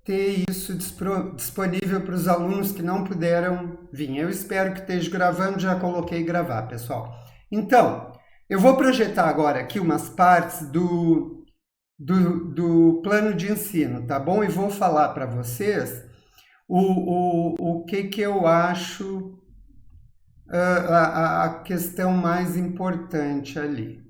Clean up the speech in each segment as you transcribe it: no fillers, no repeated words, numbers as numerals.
ter isso disponível para os alunos que não puderam vir. Eu espero que esteja gravando, já coloquei gravar, pessoal. Então, eu vou projetar agora aqui umas partes do plano de ensino, tá bom? E vou falar para vocês o que eu acho a questão mais importante ali.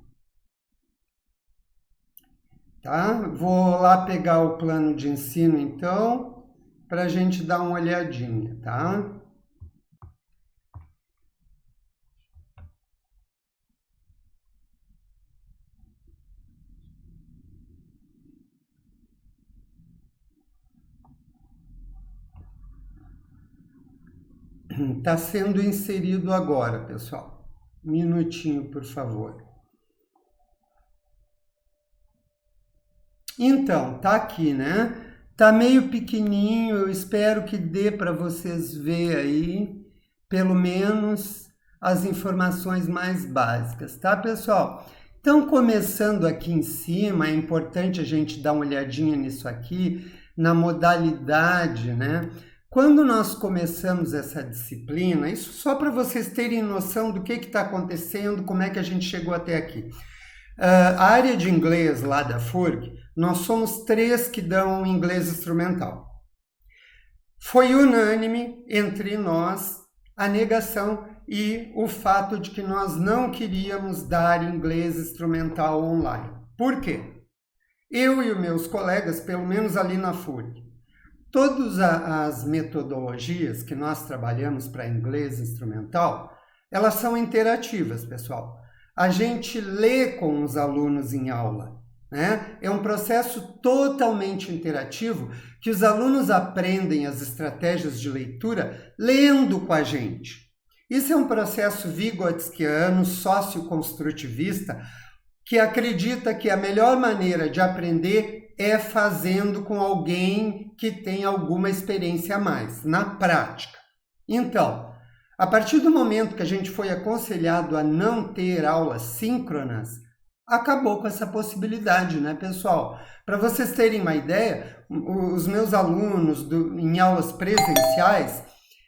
Tá? Vou lá pegar o plano de ensino, então, para a gente dar uma olhadinha, tá? Está sendo inserido agora, pessoal. Um minutinho, por favor. Então, tá aqui, né? Tá meio pequenininho, eu espero que dê para vocês ver aí, pelo menos, as informações mais básicas, tá, pessoal? Então, começando aqui em cima, é importante a gente dar uma olhadinha nisso aqui, na modalidade, né? Quando nós começamos essa disciplina, isso só para vocês terem noção do que está acontecendo, como é que a gente chegou até aqui. A área de inglês lá da FURG, nós somos 3 que dão inglês instrumental. Foi unânime entre nós a negação e o fato de que nós não queríamos dar inglês instrumental online. Por quê? Eu e os meus colegas, pelo menos ali na FURG, todas as metodologias que nós trabalhamos para inglês instrumental, elas são interativas, pessoal. A gente lê com os alunos em aula, né? É um processo totalmente interativo que os alunos aprendem as estratégias de leitura lendo com a gente. Isso é um processo vygotskiano, socioconstrutivista, que acredita que a melhor maneira de aprender é fazendo com alguém que tem alguma experiência a mais, na prática. Então, a partir do momento que a gente foi aconselhado a não ter aulas síncronas, acabou com essa possibilidade, né, pessoal? Para vocês terem uma ideia, os meus alunos em aulas presenciais,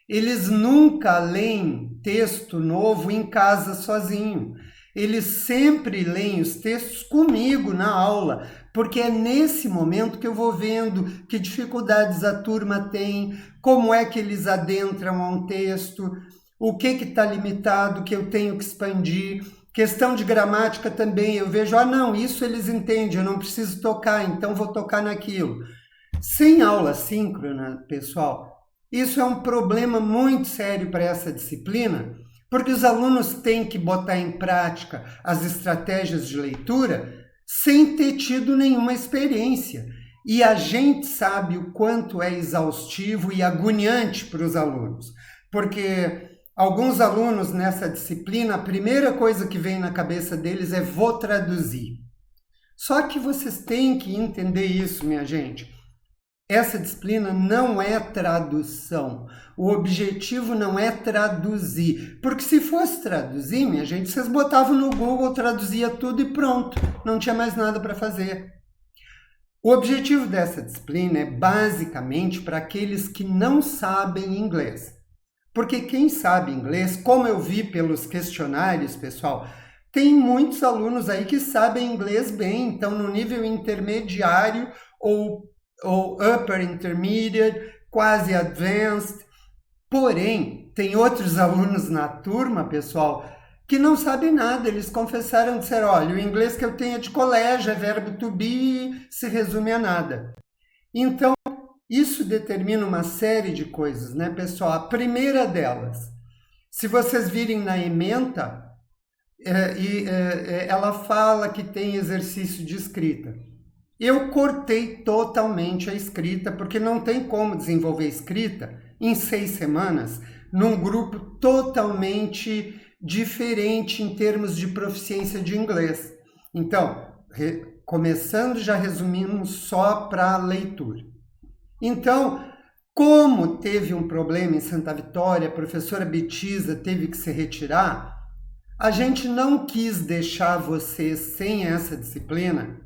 eles nunca leem texto novo em casa sozinho. Eles sempre leem os textos comigo na aula, porque é nesse momento que eu vou vendo que dificuldades a turma tem, como é que eles adentram a um texto, o que está limitado, que eu tenho que expandir. Questão de gramática também, eu vejo, não, isso eles entendem, eu não preciso tocar, então vou tocar naquilo. Sem aula síncrona, pessoal, isso é um problema muito sério para essa disciplina, porque os alunos têm que botar em prática as estratégias de leitura sem ter tido nenhuma experiência. E a gente sabe o quanto é exaustivo e agoniante para os alunos, porque alguns alunos nessa disciplina, a primeira coisa que vem na cabeça deles é vou traduzir. Só que vocês têm que entender isso, minha gente. Essa disciplina não é tradução. O objetivo não é traduzir. Porque se fosse traduzir, minha gente, vocês botavam no Google, traduzia tudo e pronto. Não tinha mais nada para fazer. O objetivo dessa disciplina é basicamente para aqueles que não sabem inglês. Porque quem sabe inglês, como eu vi pelos questionários, pessoal, tem muitos alunos aí que sabem inglês bem, então no nível intermediário ou upper intermediate, quase advanced. Porém, tem outros alunos na turma, pessoal, que não sabem nada. Eles confessaram, disseram, olha, o inglês que eu tenho é de colégio, é verbo to be, se resume a nada. Então, isso determina uma série de coisas, né, pessoal? A primeira delas, se vocês virem na ementa, ela fala que tem exercício de escrita. Eu cortei totalmente a escrita, porque não tem como desenvolver escrita em 6 semanas num grupo totalmente diferente em termos de proficiência de inglês. Então, começando, já resumimos só para a leitura. Então, como teve um problema em Santa Vitória, a professora Betisa teve que se retirar, a gente não quis deixar vocês sem essa disciplina,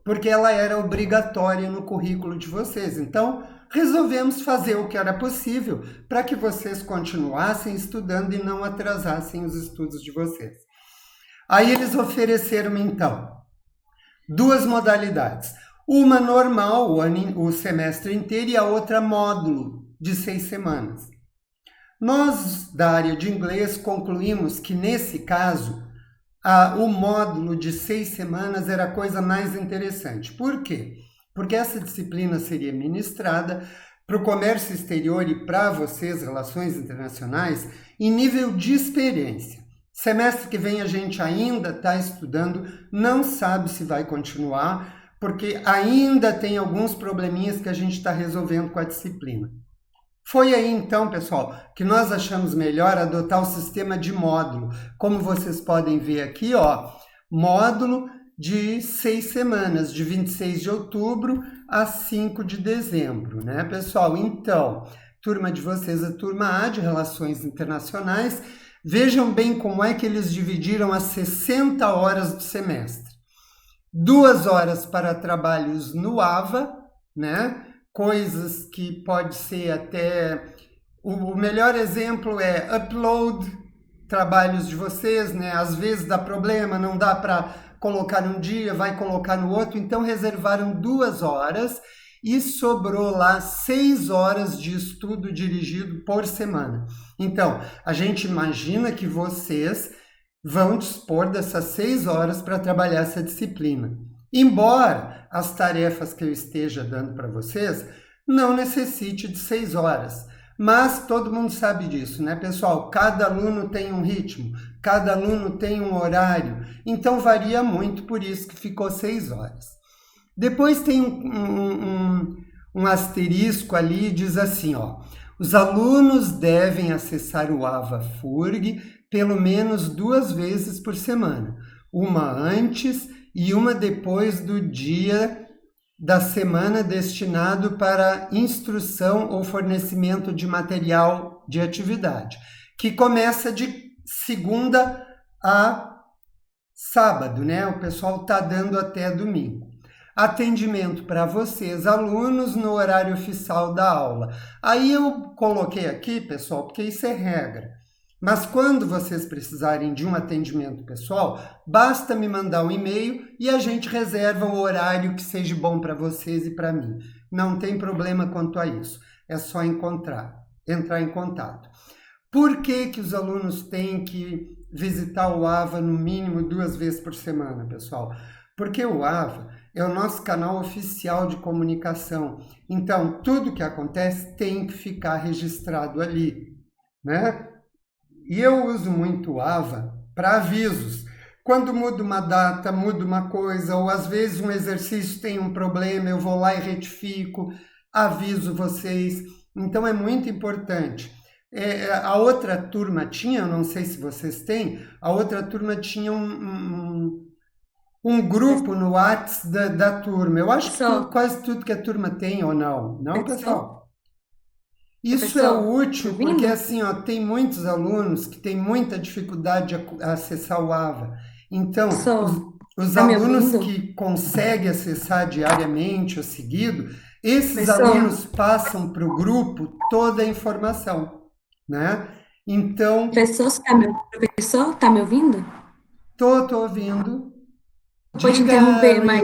porque ela era obrigatória no currículo de vocês. Então, resolvemos fazer o que era possível para que vocês continuassem estudando e não atrasassem os estudos de vocês. Aí eles ofereceram, então, duas modalidades. Uma normal, o semestre inteiro, e a outra módulo, de 6 semanas. Nós, da área de inglês, concluímos que, nesse caso, o módulo de 6 semanas era a coisa mais interessante. Por quê? Porque essa disciplina seria ministrada para o comércio exterior e para vocês, relações internacionais, em nível de experiência. Semestre que vem a gente ainda está estudando, não sabe se vai continuar, porque ainda tem alguns probleminhas que a gente está resolvendo com a disciplina. Foi aí então, pessoal, que nós achamos melhor adotar o sistema de módulo. Como vocês podem ver aqui, ó, módulo de 6 semanas, de 26 de outubro a 5 de dezembro, né, pessoal? Então, turma de vocês, a turma A de Relações Internacionais, vejam bem como é que eles dividiram as 60 horas do semestre. 2 horas para trabalhos no AVA, né? Coisas que pode ser até... O melhor exemplo é upload, trabalhos de vocês, né? Às vezes dá problema, não dá para colocar num dia, vai colocar no outro. Então, reservaram 2 horas e sobrou lá 6 horas de estudo dirigido por semana. Então, a gente imagina que vocês vão dispor dessas 6 horas para trabalhar essa disciplina. Embora as tarefas que eu esteja dando para vocês não necessite de 6 horas. Mas todo mundo sabe disso, né, pessoal? Cada aluno tem um ritmo, cada aluno tem um horário, então varia muito, por isso que ficou 6 horas. Depois tem um asterisco ali, diz assim, ó, os alunos devem acessar o AvaFurg pelo menos 2 vezes por semana, uma antes e uma depois do dia da semana destinado para instrução ou fornecimento de material de atividade, que começa de segunda a sábado, né? O pessoal está dando até domingo. Atendimento para vocês, alunos, no horário oficial da aula. Aí eu coloquei aqui, pessoal, porque isso é regra. Mas quando vocês precisarem de um atendimento pessoal, basta me mandar um e-mail e a gente reserva o horário que seja bom para vocês e para mim. Não tem problema quanto a isso. É só entrar em contato. Por que que os alunos têm que visitar o AVA no mínimo 2 vezes por semana, pessoal? Porque o AVA é o nosso canal oficial de comunicação. Então, tudo que acontece tem que ficar registrado ali, né? E eu uso muito o AVA para avisos. Quando muda uma data, muda uma coisa, ou às vezes um exercício tem um problema, eu vou lá e retifico, aviso vocês. Então é muito importante. A outra turma tinha, não sei se vocês têm, a outra turma tinha um grupo no WhatsApp da turma. Eu acho que quase tudo que a turma tem ou não. Não, pessoal? Isso é útil porque assim, ó, tem muitos alunos que têm muita dificuldade de acessar o AVA. Então, os alunos que conseguem acessar diariamente ou seguido, esses alunos passam para o grupo toda a informação, né? Então... Professor, está me ouvindo? Tô ouvindo. Pode interromper, mas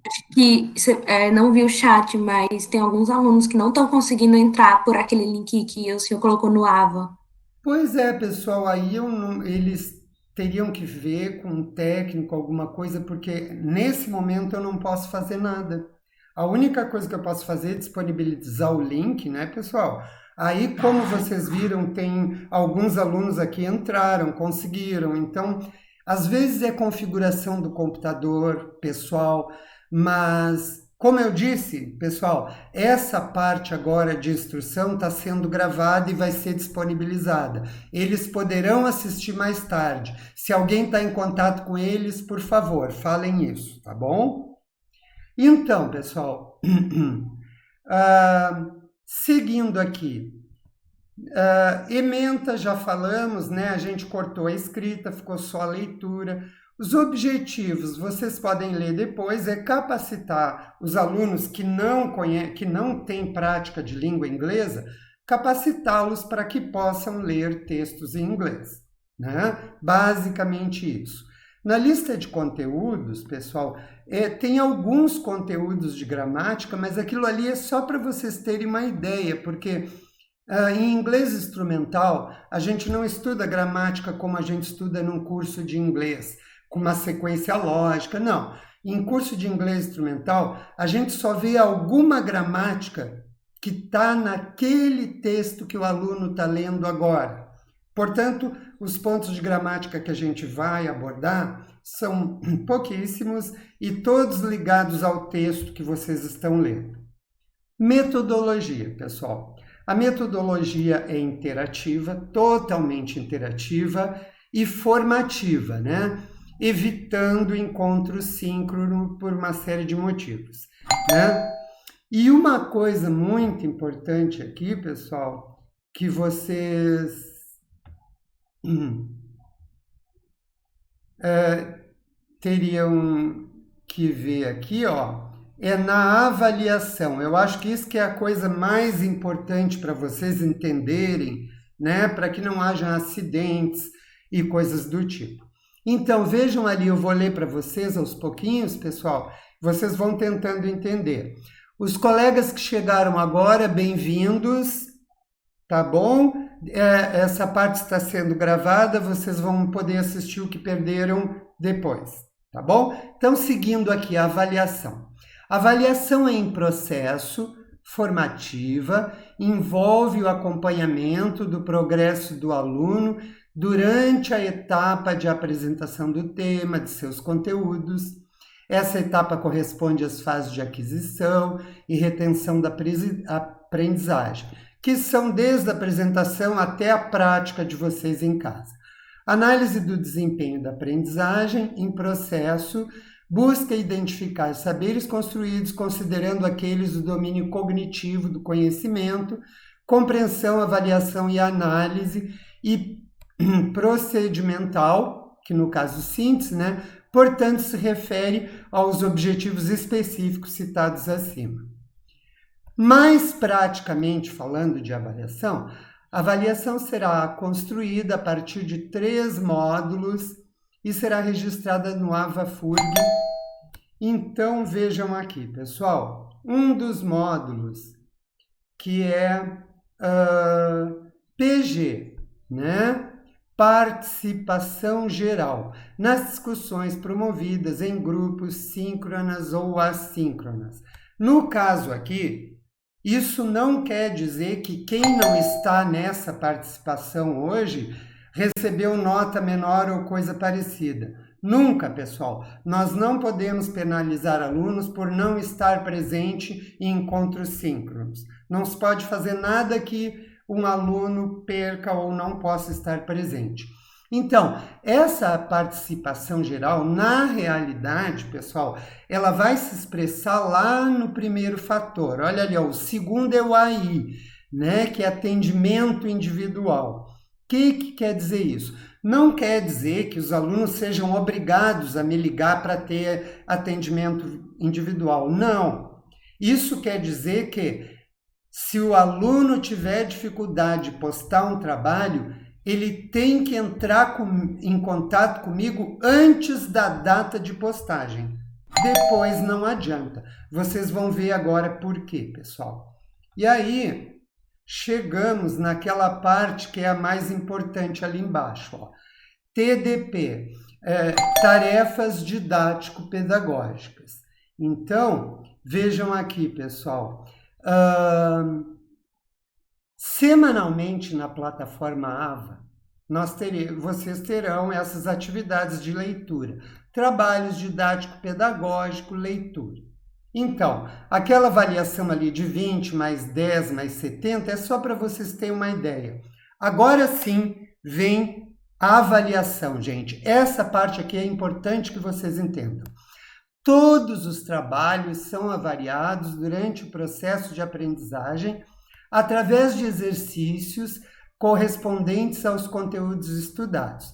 acho que não vi o chat, mas tem alguns alunos que não estão conseguindo entrar por aquele link que o senhor colocou no AVA. Pois é, pessoal, aí eles teriam que ver com um técnico, alguma coisa, porque nesse momento eu não posso fazer nada. A única coisa que eu posso fazer é disponibilizar o link, né, pessoal? Aí, como vocês viram, tem alguns alunos aqui entraram, conseguiram. Então, às vezes é configuração do computador pessoal, mas, como eu disse, pessoal, essa parte agora de instrução está sendo gravada e vai ser disponibilizada. Eles poderão assistir mais tarde. Se alguém está em contato com eles, por favor, falem isso, tá bom? Então, pessoal, seguindo aqui, ementa já falamos, né? A gente cortou a escrita, ficou só a leitura. Os objetivos, vocês podem ler depois, é capacitar os alunos que não têm prática de língua inglesa, capacitá-los para que possam ler textos em inglês, né? Basicamente isso. Na lista de conteúdos, pessoal, tem alguns conteúdos de gramática, mas aquilo ali é só para vocês terem uma ideia, porque em inglês instrumental, a gente não estuda gramática como a gente estuda num curso de inglês, com uma sequência lógica, não. Em curso de inglês instrumental, a gente só vê alguma gramática que está naquele texto que o aluno está lendo agora. Portanto, os pontos de gramática que a gente vai abordar são pouquíssimos e todos ligados ao texto que vocês estão lendo. Metodologia, pessoal. A metodologia é interativa, totalmente interativa e formativa, né? Evitando encontro síncrono por uma série de motivos, né? E uma coisa muito importante aqui, pessoal, que vocês teriam que ver aqui, ó, é na avaliação. Eu acho que isso que é a coisa mais importante para vocês entenderem, né? Para que não haja acidentes e coisas do tipo. Então, vejam ali, eu vou ler para vocês aos pouquinhos, pessoal, vocês vão tentando entender. Os colegas que chegaram agora, bem-vindos, tá bom? Essa parte está sendo gravada, vocês vão poder assistir o que perderam depois, tá bom? Então, seguindo aqui a avaliação. A avaliação é em processo, formativa, envolve o acompanhamento do progresso do aluno durante a etapa de apresentação do tema, de seus conteúdos. Essa etapa corresponde às fases de aquisição e retenção da aprendizagem, que são desde a apresentação até a prática de vocês em casa. Análise do desempenho da aprendizagem em processo busca identificar saberes construídos considerando aqueles do domínio cognitivo do conhecimento, compreensão, avaliação e análise, e procedimental, que no caso síntese, né? Portanto, se refere aos objetivos específicos citados acima. Mais praticamente falando de avaliação, a avaliação será construída a partir de 3 módulos e será registrada no AvaFurg. Então, vejam aqui, pessoal, um dos módulos que é PG, né? Participação geral, nas discussões promovidas em grupos síncronas ou assíncronas. No caso aqui, isso não quer dizer que quem não está nessa participação hoje recebeu nota menor ou coisa parecida. Nunca, pessoal. Nós não podemos penalizar alunos por não estar presente em encontros síncronos. Não se pode fazer nada que um aluno perca ou não possa estar presente. Então, essa participação geral, na realidade, pessoal, ela vai se expressar lá no primeiro fator. Olha ali, ó, o segundo é o AI, né, que é atendimento individual. O que quer dizer isso? Não quer dizer que os alunos sejam obrigados a me ligar para ter atendimento individual. Não. Isso quer dizer que se o aluno tiver dificuldade de postar um trabalho, ele tem que entrar em contato comigo antes da data de postagem. Depois não adianta. Vocês vão ver agora por quê, pessoal. E aí, chegamos naquela parte que é a mais importante ali embaixo, ó. TDP, tarefas didático-pedagógicas. Então, vejam aqui, pessoal. Semanalmente na plataforma AVA, vocês terão essas atividades de leitura, trabalhos didático-pedagógico, leitura. Então, aquela avaliação ali de 20 mais 10 mais 70 é só para vocês terem uma ideia. Agora sim vem a avaliação, gente. Essa parte aqui é importante que vocês entendam. Todos os trabalhos são avaliados durante o processo de aprendizagem através de exercícios correspondentes aos conteúdos estudados.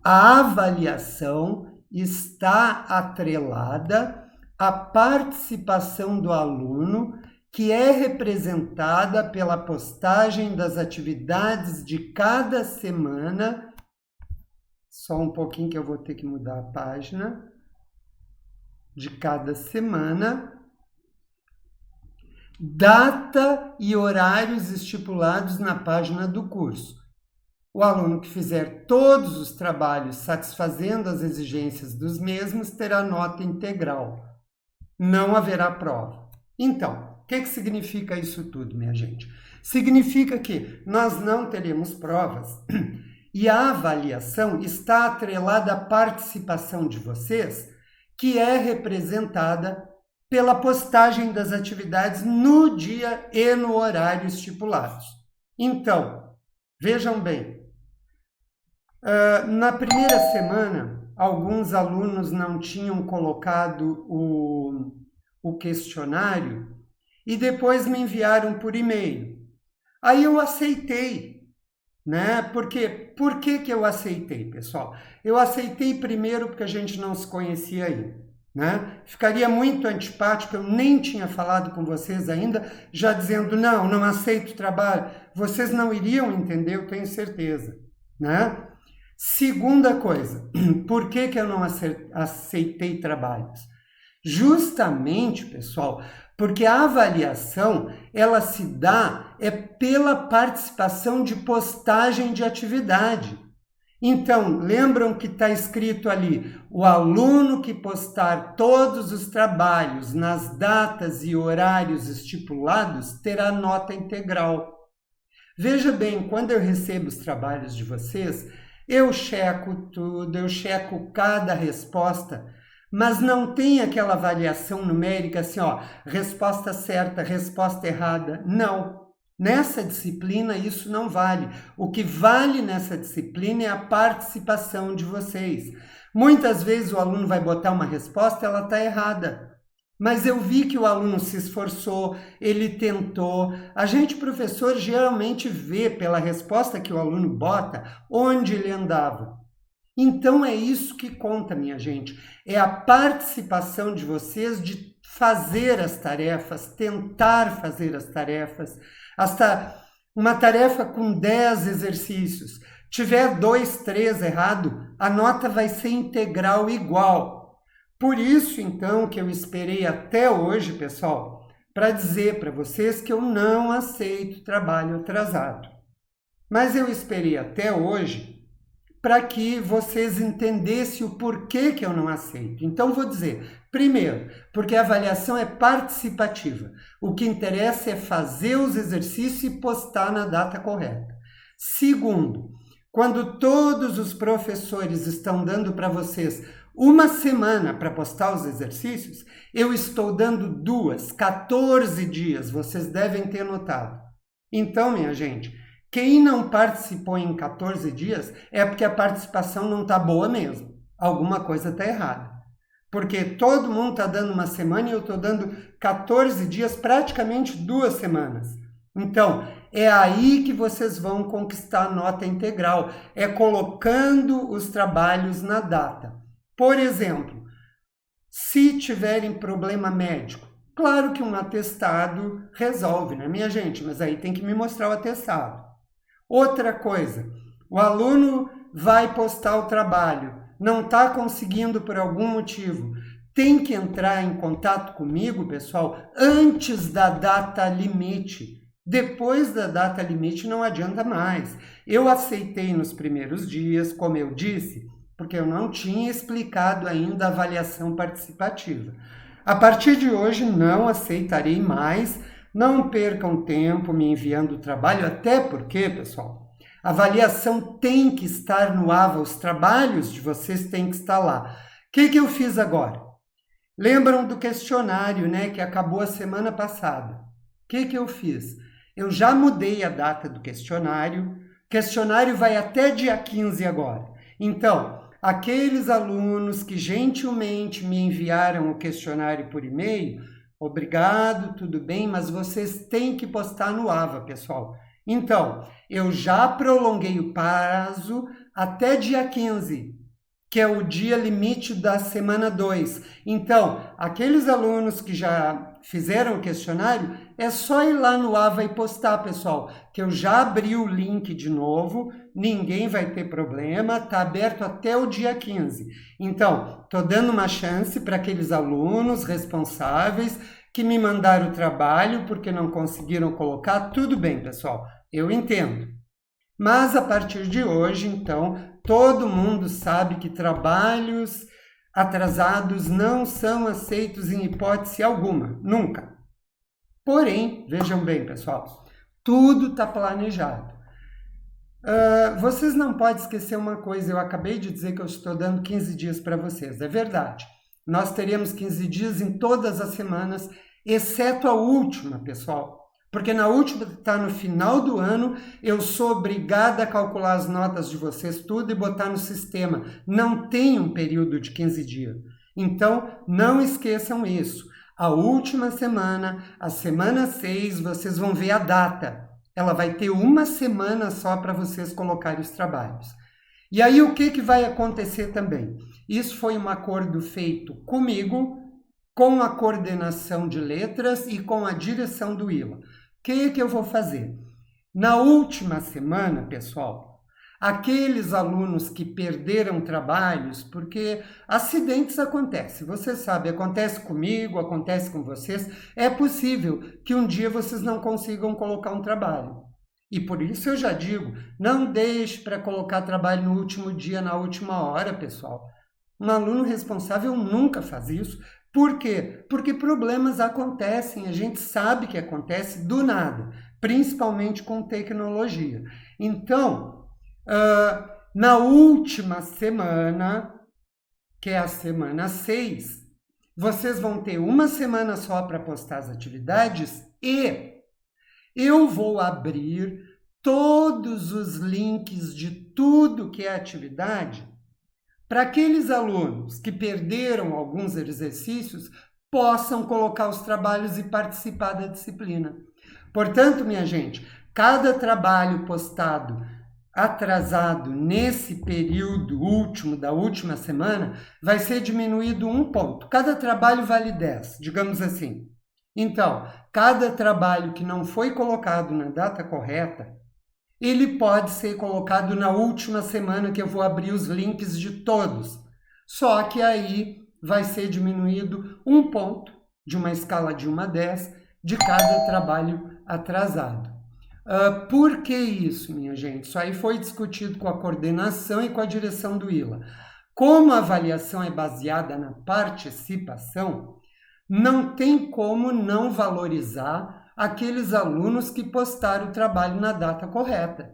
A avaliação está atrelada à participação do aluno, que é representada pela postagem das atividades de cada semana. Só um pouquinho que eu vou ter que mudar a página. De cada semana, data e horários estipulados na página do curso. O aluno que fizer todos os trabalhos satisfazendo as exigências dos mesmos terá nota integral. Não haverá prova. Então, o que significa isso tudo, minha gente? Significa que nós não teremos provas e a avaliação está atrelada à participação de vocês, que é representada pela postagem das atividades no dia e no horário estipulados. Então, vejam bem, na primeira semana, alguns alunos não tinham colocado o questionário e depois me enviaram por e-mail. Aí eu aceitei, né? Por que eu aceitei, pessoal? Eu aceitei primeiro porque a gente não se conhecia ainda, né? Ficaria muito antipático, eu nem tinha falado com vocês ainda, já dizendo, não aceito o trabalho. Vocês não iriam entender, eu tenho certeza, né? Segunda coisa, por que eu não aceitei trabalhos? Justamente, pessoal, porque a avaliação, ela se dá pela participação de postagem de atividade. Então, lembram que está escrito ali, o aluno que postar todos os trabalhos nas datas e horários estipulados terá nota integral. Veja bem, quando eu recebo os trabalhos de vocês, eu checo tudo, eu checo cada resposta, mas não tem aquela avaliação numérica assim, resposta certa, resposta errada. Não. Nessa disciplina isso não vale. O que vale nessa disciplina é a participação de vocês. Muitas vezes o aluno vai botar uma resposta, ela está errada. Mas eu vi que o aluno se esforçou, ele tentou. A gente, professor, geralmente vê pela resposta que o aluno bota onde ele andava. Então é isso que conta, minha gente. É a participação de vocês de fazer as tarefas, tentar fazer as tarefas. Uma tarefa com 10 exercícios, tiver 2, 3 errado, a nota vai ser integral igual. Por isso, então, que eu esperei até hoje, pessoal, para dizer para vocês que eu não aceito trabalho atrasado. Mas eu esperei até hoje para que vocês entendessem o porquê que eu não aceito. Então, vou dizer, primeiro, porque a avaliação é participativa. O que interessa é fazer os exercícios e postar na data correta. Segundo, quando todos os professores estão dando para vocês uma semana para postar os exercícios, eu estou dando 14 dias, vocês devem ter notado. Então, minha gente, quem não participou em 14 dias é porque a participação não está boa mesmo. Alguma coisa está errada. Porque todo mundo está dando uma semana e eu estou dando 14 dias, praticamente 2 semanas. Então, é aí que vocês vão conquistar a nota integral. É colocando os trabalhos na data. Por exemplo, se tiverem problema médico, claro que um atestado resolve, né, minha gente? Mas aí tem que me mostrar o atestado. Outra coisa, o aluno vai postar o trabalho, não está conseguindo por algum motivo, tem que entrar em contato comigo, pessoal, antes da data limite. Depois da data limite não adianta mais. Eu aceitei nos primeiros dias, como eu disse, porque eu não tinha explicado ainda a avaliação participativa. A partir de hoje não aceitarei mais. Não percam tempo me enviando o trabalho, até porque, pessoal, a avaliação tem que estar no AVA, os trabalhos de vocês têm que estar lá. O que eu fiz agora? Lembram do questionário, né, que acabou a semana passada? O que eu fiz? Eu já mudei a data do questionário, o questionário vai até dia 15 agora. Então, aqueles alunos que gentilmente me enviaram o questionário por e-mail, obrigado, tudo bem, mas vocês têm que postar no AVA, pessoal. Então, eu já prolonguei o prazo até dia 15. que é o dia limite da semana 2. Então, aqueles alunos que já fizeram o questionário, é só ir lá no AVA e postar, pessoal, que eu já abri o link de novo, ninguém vai ter problema, está aberto até o dia 15. Então, estou dando uma chance para aqueles alunos responsáveis que me mandaram o trabalho porque não conseguiram colocar. Tudo bem, pessoal, eu entendo. Mas a partir de hoje, então, todo mundo sabe que trabalhos atrasados não são aceitos em hipótese alguma, nunca. Porém, vejam bem, pessoal, tudo está planejado. Vocês não podem esquecer uma coisa, eu acabei de dizer que eu estou dando 15 dias para vocês, é verdade. Nós teremos 15 dias em todas as semanas, exceto a última, pessoal. Porque na última, que está no final do ano, eu sou obrigada a calcular as notas de vocês tudo e botar no sistema. Não tem um período de 15 dias. Então, não esqueçam isso. A última semana, a semana 6, vocês vão ver a data. Ela vai ter uma semana só para vocês colocarem os trabalhos. E aí, o que vai acontecer também? Isso foi um acordo feito comigo, com a coordenação de letras e com a direção do ILA. O que eu vou fazer? Na última semana, pessoal, aqueles alunos que perderam trabalhos, porque acidentes acontecem, você sabe, acontece comigo, acontece com vocês, é possível que um dia vocês não consigam colocar um trabalho. E por isso eu já digo, não deixe para colocar trabalho no último dia, na última hora, pessoal. Um aluno responsável nunca faz isso. Por quê? Porque problemas acontecem, a gente sabe que acontece do nada, principalmente com tecnologia. Então, na última semana, que é a semana 6, vocês vão ter uma semana só para postar as atividades e eu vou abrir todos os links de tudo que é atividade para aqueles alunos que perderam alguns exercícios, possam colocar os trabalhos e participar da disciplina. Portanto, minha gente, cada trabalho postado atrasado nesse período último, da última semana, vai ser diminuído 1 ponto. Cada trabalho vale 10, digamos assim. Então, cada trabalho que não foi colocado na data correta, ele pode ser colocado na última semana que eu vou abrir os links de todos. Só que aí vai ser diminuído 1 ponto, de uma escala de 1 a 10, de cada trabalho atrasado. Por que isso, minha gente? Isso aí foi discutido com a coordenação e com a direção do ILA. Como a avaliação é baseada na participação, não tem como não valorizar aqueles alunos que postaram o trabalho na data correta.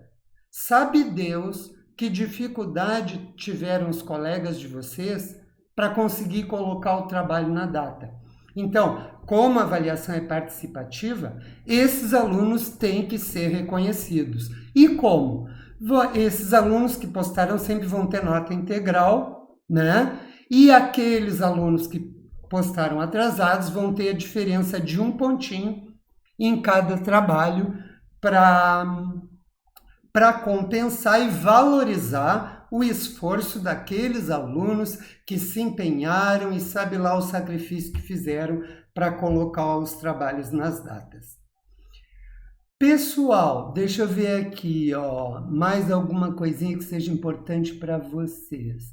Sabe Deus que dificuldade tiveram os colegas de vocês para conseguir colocar o trabalho na data. Então, como a avaliação é participativa, esses alunos têm que ser reconhecidos. E como? Esses alunos que postaram sempre vão ter nota integral, né? E aqueles alunos que postaram atrasados vão ter a diferença de 1 pontinho em cada trabalho para compensar e valorizar o esforço daqueles alunos que se empenharam e sabe lá o sacrifício que fizeram para colocar os trabalhos nas datas. Pessoal, deixa eu ver aqui, mais alguma coisinha que seja importante para vocês.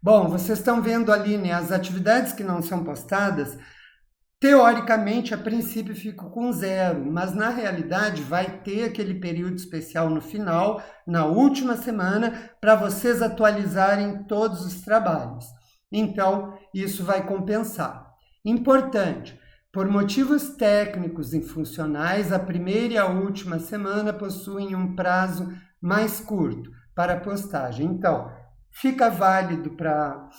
Bom, vocês estão vendo ali, né, as atividades que não são postadas, teoricamente, a princípio fica com 0, mas na realidade vai ter aquele período especial no final, na última semana, para vocês atualizarem todos os trabalhos. Então, isso vai compensar. Importante, por motivos técnicos e funcionais, a primeira e a última semana possuem um prazo mais curto para postagem. Então, fica válido para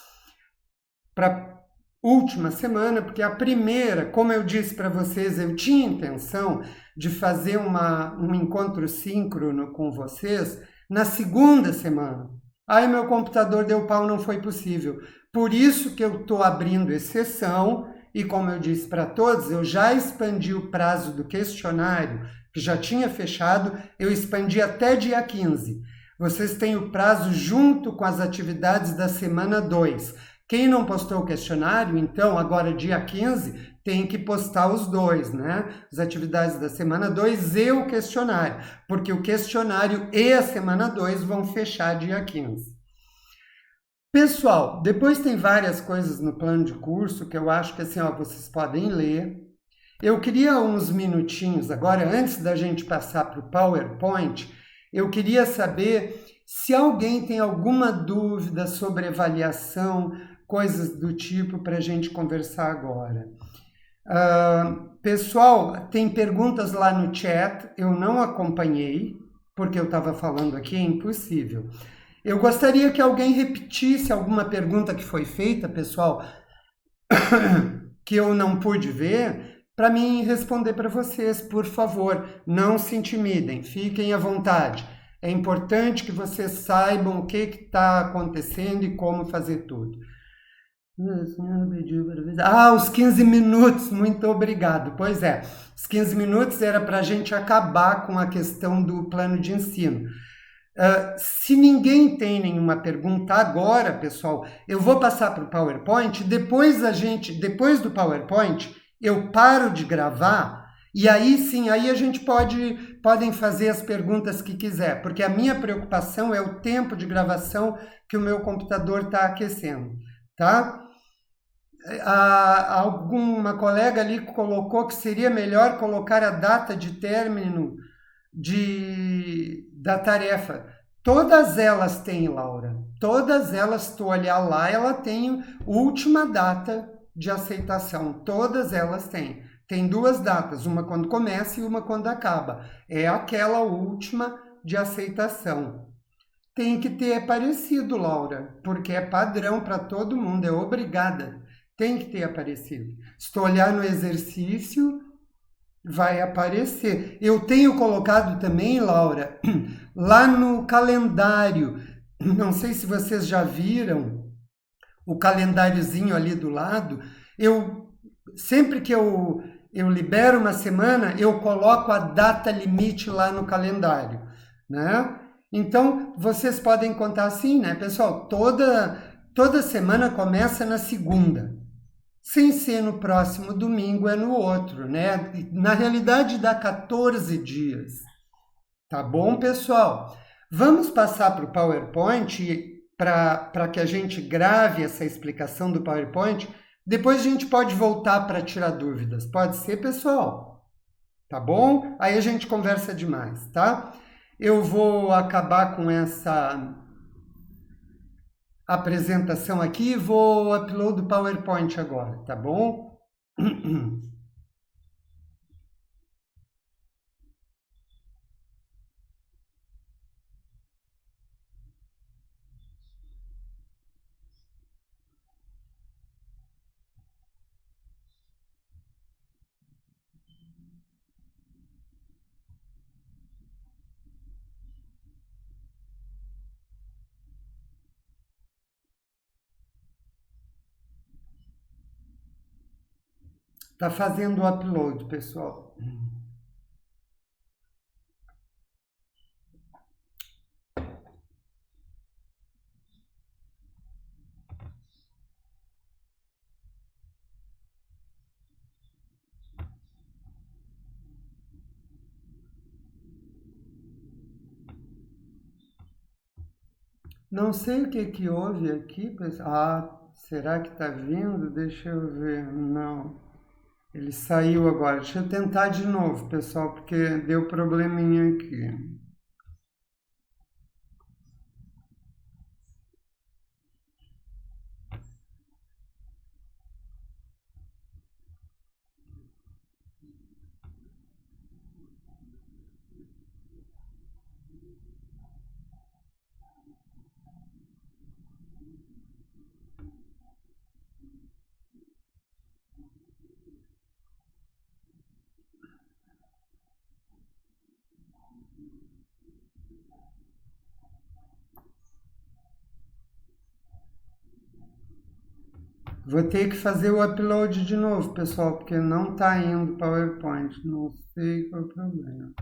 última semana, porque a primeira, como eu disse para vocês, eu tinha intenção de fazer um encontro síncrono com vocês na segunda semana. Aí meu computador deu pau, não foi possível. Por isso que eu estou abrindo exceção e, como eu disse para todos, eu já expandi o prazo do questionário, que já tinha fechado, eu expandi até dia 15. Vocês têm o prazo junto com as atividades da semana 2. Quem não postou o questionário, então, agora dia 15, tem que postar os dois, né? As atividades da semana 2 e o questionário, porque o questionário e a semana 2 vão fechar dia 15. Pessoal, depois tem várias coisas no plano de curso que eu acho que assim, ó, vocês podem ler. Eu queria uns minutinhos agora, antes da gente passar para o PowerPoint, eu queria saber se alguém tem alguma dúvida sobre avaliação, coisas do tipo para a gente conversar agora. Pessoal, tem perguntas lá no chat, eu não acompanhei, porque eu estava falando aqui, é impossível. Eu gostaria que alguém repetisse alguma pergunta que foi feita, pessoal, que eu não pude ver, para mim responder para vocês, por favor. Não se intimidem, fiquem à vontade. É importante que vocês saibam o que está acontecendo e como fazer tudo. Os 15 minutos, muito obrigado. Pois é, os 15 minutos era para a gente acabar com a questão do plano de ensino. Se ninguém tem nenhuma pergunta agora, pessoal, eu vou passar para o PowerPoint. Depois do PowerPoint, eu paro de gravar e aí sim, aí a gente podem fazer as perguntas que quiser, porque a minha preocupação é o tempo de gravação que o meu computador está aquecendo, tá? Alguma colega ali colocou que seria melhor colocar a data de término da tarefa. Todas elas têm, Laura. Todas elas, tu olhar lá, ela tem última data de aceitação. Todas elas têm. Tem duas datas, uma quando começa e uma quando acaba. É aquela última de aceitação. Tem que ter aparecido, Laura, porque é padrão para todo mundo, é obrigada. Tem que ter aparecido. Se tu olhar no exercício, vai aparecer. Eu tenho colocado também, Laura, lá no calendário. Não sei se vocês já viram o calendáriozinho ali do lado. Sempre que eu libero uma semana, eu coloco a data limite lá no calendário, né? Então, vocês podem contar assim, né, pessoal? Toda semana começa na segunda. Sem ser no próximo domingo, é no outro, né? Na realidade, dá 14 dias. Tá bom, pessoal? Vamos passar para o PowerPoint para que a gente grave essa explicação do PowerPoint. Depois a gente pode voltar para tirar dúvidas. Pode ser, pessoal? Tá bom? Aí a gente conversa demais, tá? Eu vou acabar com essa apresentação aqui e vou upload o PowerPoint agora, tá bom? Tá fazendo o upload, pessoal. Não sei o que houve aqui, pessoal. Será que tá vindo? Deixa eu ver. Não. Ele saiu agora. Deixa eu tentar de novo, pessoal, porque deu probleminha aqui. Vou ter que fazer o upload de novo, pessoal, porque não está indo o PowerPoint. Não sei qual é o problema.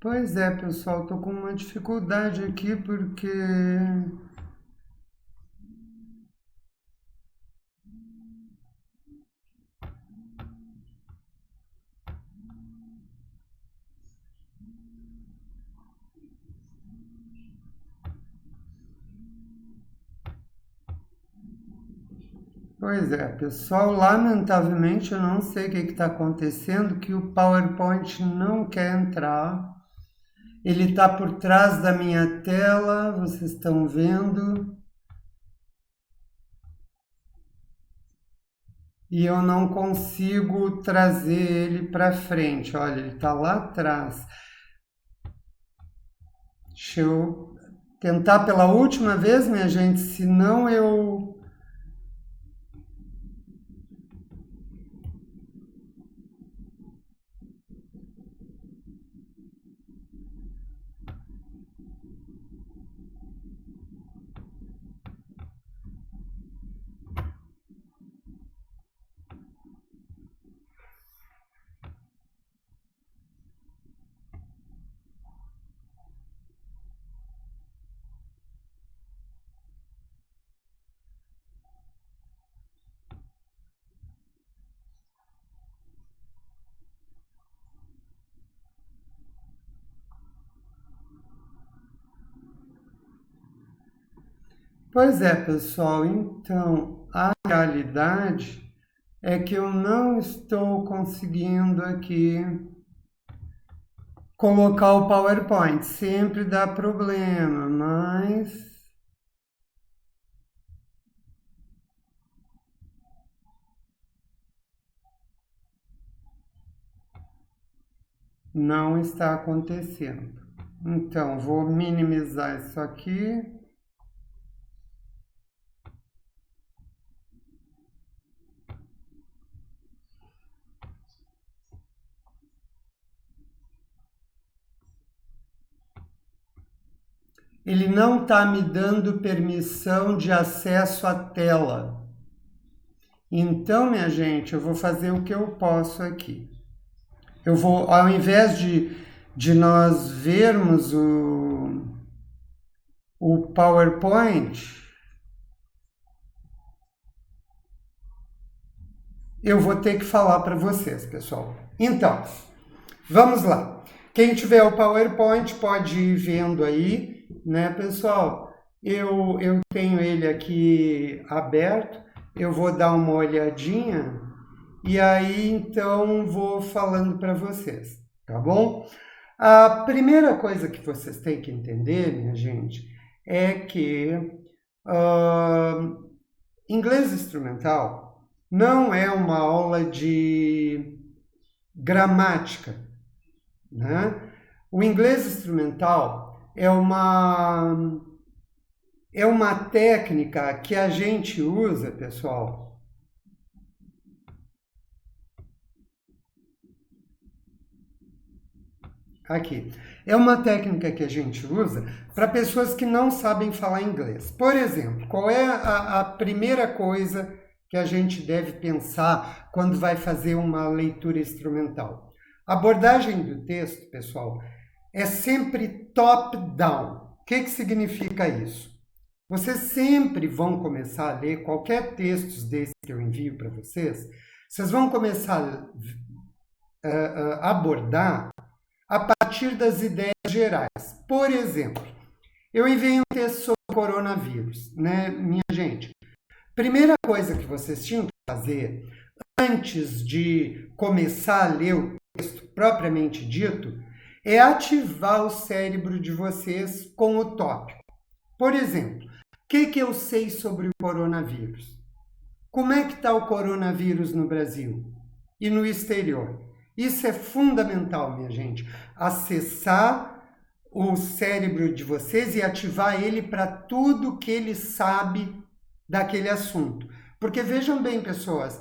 Pois é, pessoal, tô com uma dificuldade aqui porque Pois é, pessoal, lamentavelmente eu não sei o que está acontecendo, que o PowerPoint não quer entrar. Ele está por trás da minha tela, vocês estão vendo. E eu não consigo trazer ele para frente. Olha, ele está lá atrás. Deixa eu tentar pela última vez, minha gente, senão eu... Pois é, pessoal, então a realidade é que eu não estou conseguindo aqui colocar o PowerPoint. Sempre dá problema, mas não está acontecendo. Então, vou minimizar isso aqui. Ele não está me dando permissão de acesso à tela. Então, minha gente, eu vou fazer o que eu posso aqui. Eu vou, ao invés de nós vermos o PowerPoint, eu vou ter que falar para vocês, pessoal. Então, vamos lá. Quem tiver o PowerPoint pode ir vendo aí, né, pessoal? Eu tenho ele aqui aberto, eu vou dar uma olhadinha e aí então vou falando para vocês, tá bom? A primeira coisa que vocês têm que entender, minha gente, é que inglês instrumental não é uma aula de gramática, né? O inglês instrumental é uma técnica que a gente usa, pessoal. Aqui. É uma técnica que a gente usa para pessoas que não sabem falar inglês. Por exemplo, qual é a primeira coisa que a gente deve pensar quando vai fazer uma leitura instrumental? A abordagem do texto, pessoal, é sempre top-down. O que significa isso? Vocês sempre vão começar a ler qualquer texto desse que eu envio para vocês, vocês vão começar a abordar a partir das ideias gerais. Por exemplo, eu enviei um texto sobre o coronavírus, né, minha gente? Primeira coisa que vocês tinham que fazer antes de começar a ler o texto propriamente dito é ativar o cérebro de vocês com o tópico. Por exemplo, o que eu sei sobre o coronavírus? Como é que está o coronavírus no Brasil e no exterior? Isso é fundamental, minha gente. Acessar o cérebro de vocês e ativar ele para tudo que ele sabe daquele assunto. Porque vejam bem, pessoas,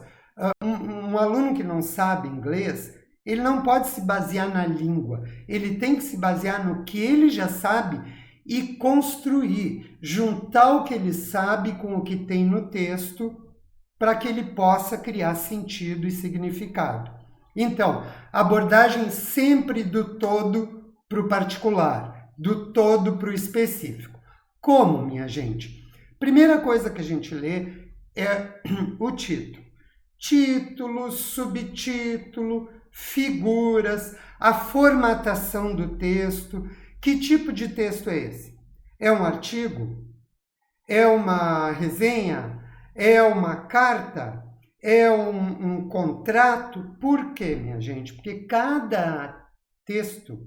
um aluno que não sabe inglês, ele não pode se basear na língua. Ele tem que se basear no que ele já sabe e construir, juntar o que ele sabe com o que tem no texto, para que ele possa criar sentido e significado. Então, abordagem sempre do todo para o particular, do todo para o específico. Como, minha gente? Primeira coisa que a gente lê é o título. Título, subtítulo, figuras, a formatação do texto. Que tipo de texto é esse? É um artigo? É uma resenha? É uma carta? É um contrato? Por quê, minha gente? Porque cada texto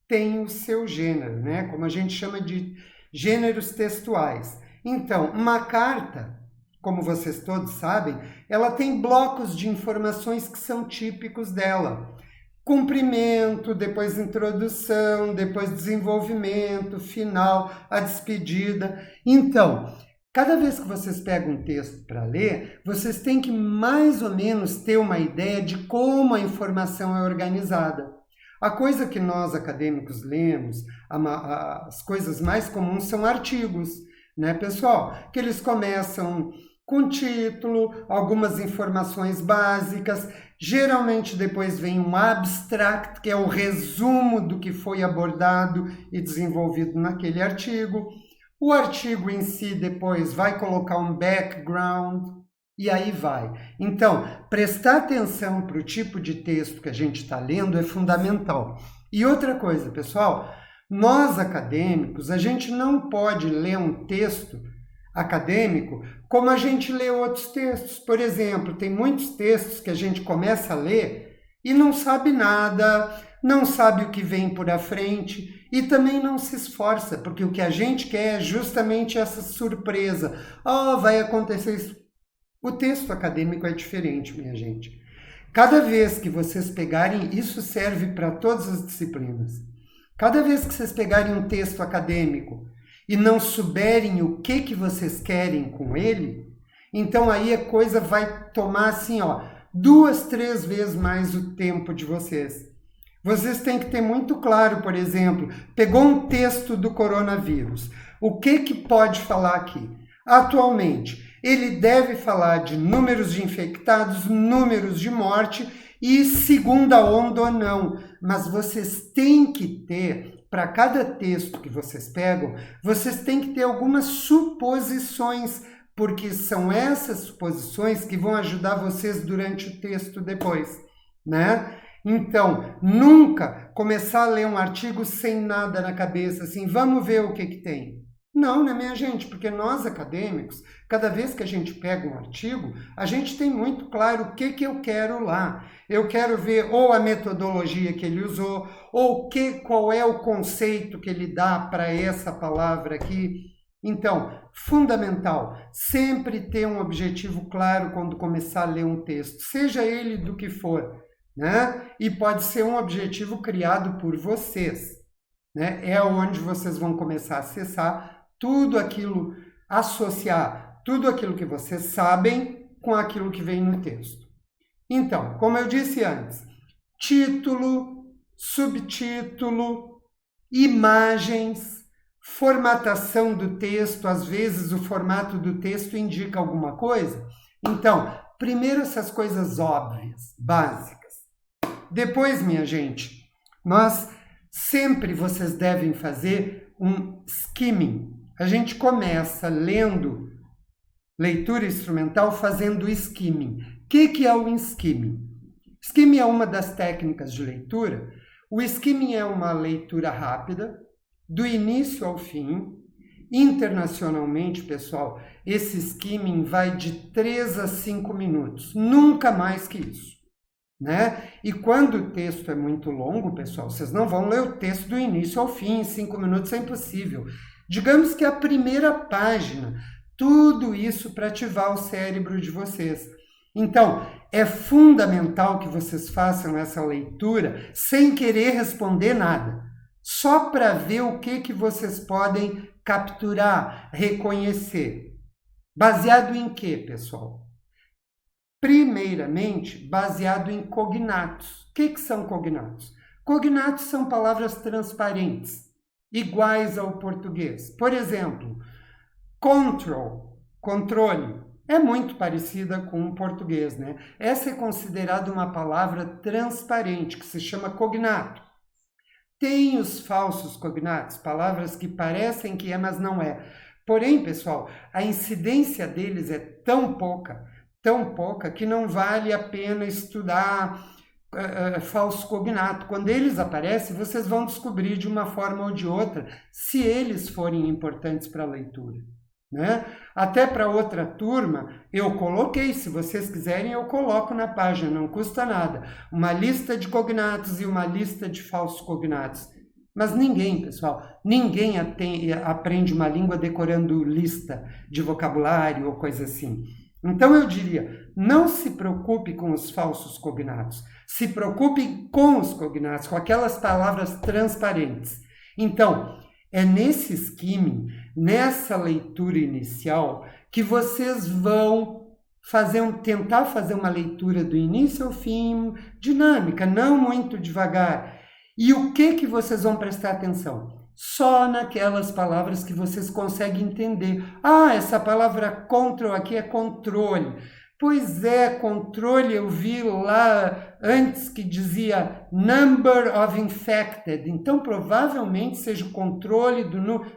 tem o seu gênero, né? Como a gente chama de gêneros textuais. Então, uma carta, como vocês todos sabem, ela tem blocos de informações que são típicos dela. Cumprimento, depois introdução, depois desenvolvimento, final, a despedida. Então, cada vez que vocês pegam um texto para ler, vocês têm que mais ou menos ter uma ideia de como a informação é organizada. A coisa que nós acadêmicos lemos, as coisas mais comuns são artigos, né, pessoal? Que eles começam com título, algumas informações básicas, geralmente depois vem um abstract, que é o resumo do que foi abordado e desenvolvido naquele artigo. O artigo em si depois vai colocar um background e aí vai. Então, prestar atenção para o tipo de texto que a gente está lendo é fundamental. E outra coisa, pessoal, nós acadêmicos, a gente não pode ler um texto acadêmico como a gente lê outros textos. Por exemplo, tem muitos textos que a gente começa a ler e não sabe nada, não sabe o que vem por à frente e também não se esforça, porque o que a gente quer é justamente essa surpresa. Oh, vai acontecer isso. O texto acadêmico é diferente, minha gente. Cada vez que vocês pegarem, isso serve para todas as disciplinas. Cada vez que vocês pegarem um texto acadêmico e não souberem o que vocês querem com ele, então aí a coisa vai tomar assim, 2, 3 vezes mais o tempo de vocês. Vocês têm que ter muito claro, por exemplo, pegou um texto do coronavírus. O que pode falar aqui? Atualmente, ele deve falar de números de infectados, números de morte e segunda onda ou não. Mas vocês têm que ter, para cada texto que vocês pegam, vocês têm que ter algumas suposições, porque são essas suposições que vão ajudar vocês durante o texto depois, né? Então, nunca começar a ler um artigo sem nada na cabeça, assim, vamos ver o que tem. Não, né, minha gente? Porque nós, acadêmicos, cada vez que a gente pega um artigo, a gente tem muito claro o que eu quero lá. Eu quero ver ou a metodologia que ele usou, ou qual é o conceito que ele dá para essa palavra aqui. Então, fundamental, sempre ter um objetivo claro quando começar a ler um texto, seja ele do que for, né? E pode ser um objetivo criado por vocês, né? É onde vocês vão começar a acessar tudo aquilo, associar tudo aquilo que vocês sabem com aquilo que vem no texto. Então, como eu disse antes, título, subtítulo, imagens, formatação do texto, às vezes o formato do texto indica alguma coisa. Então, primeiro essas coisas óbvias, básicas. Depois, minha gente, sempre vocês devem fazer um skimming. A gente começa lendo leitura instrumental fazendo skimming. O que é o skimming? Skimming é uma das técnicas de leitura. O skimming é uma leitura rápida, do início ao fim. Internacionalmente, pessoal, esse skimming vai de 3 a 5 minutos, nunca mais que isso, né? E quando o texto é muito longo, pessoal, vocês não vão ler o texto do início ao fim, em 5 minutos é impossível. Digamos que a primeira página, tudo isso para ativar o cérebro de vocês. Então, é fundamental que vocês façam essa leitura sem querer responder nada, só para ver o que vocês podem capturar, reconhecer. Baseado em quê, pessoal? Primeiramente, baseado em cognatos. O que são cognatos? Cognatos são palavras transparentes. iguais ao português. Por exemplo, control, controle, é muito parecida com o português, né? Essa é considerada uma palavra transparente, que se chama cognato. Tem os falsos cognatos, palavras que parecem que é, mas não é. Porém, pessoal, a incidência deles é tão pouca, que não vale a pena estudar falso cognato. Quando eles aparecem, vocês vão descobrir de uma forma ou de outra se eles forem importantes para a leitura. Né? Até para outra turma, eu coloquei, se vocês quiserem, eu coloco na página, não custa nada, uma lista de cognatos e uma lista de falsos cognatos. Mas ninguém, pessoal, ninguém aprende uma língua decorando lista de vocabulário ou coisa assim. Então eu diria, não se preocupe com os falsos cognatos, se preocupe com os cognatos, com aquelas palavras transparentes. Então, é nesse skimming, nessa leitura inicial, que vocês vão tentar fazer uma leitura do início ao fim, dinâmica, não muito devagar. E o que vocês vão prestar atenção? Só naquelas palavras que vocês conseguem entender. Ah, essa palavra control aqui é controle. Pois é, controle eu vi lá antes que dizia number of infected. Então, provavelmente seja o controle do número.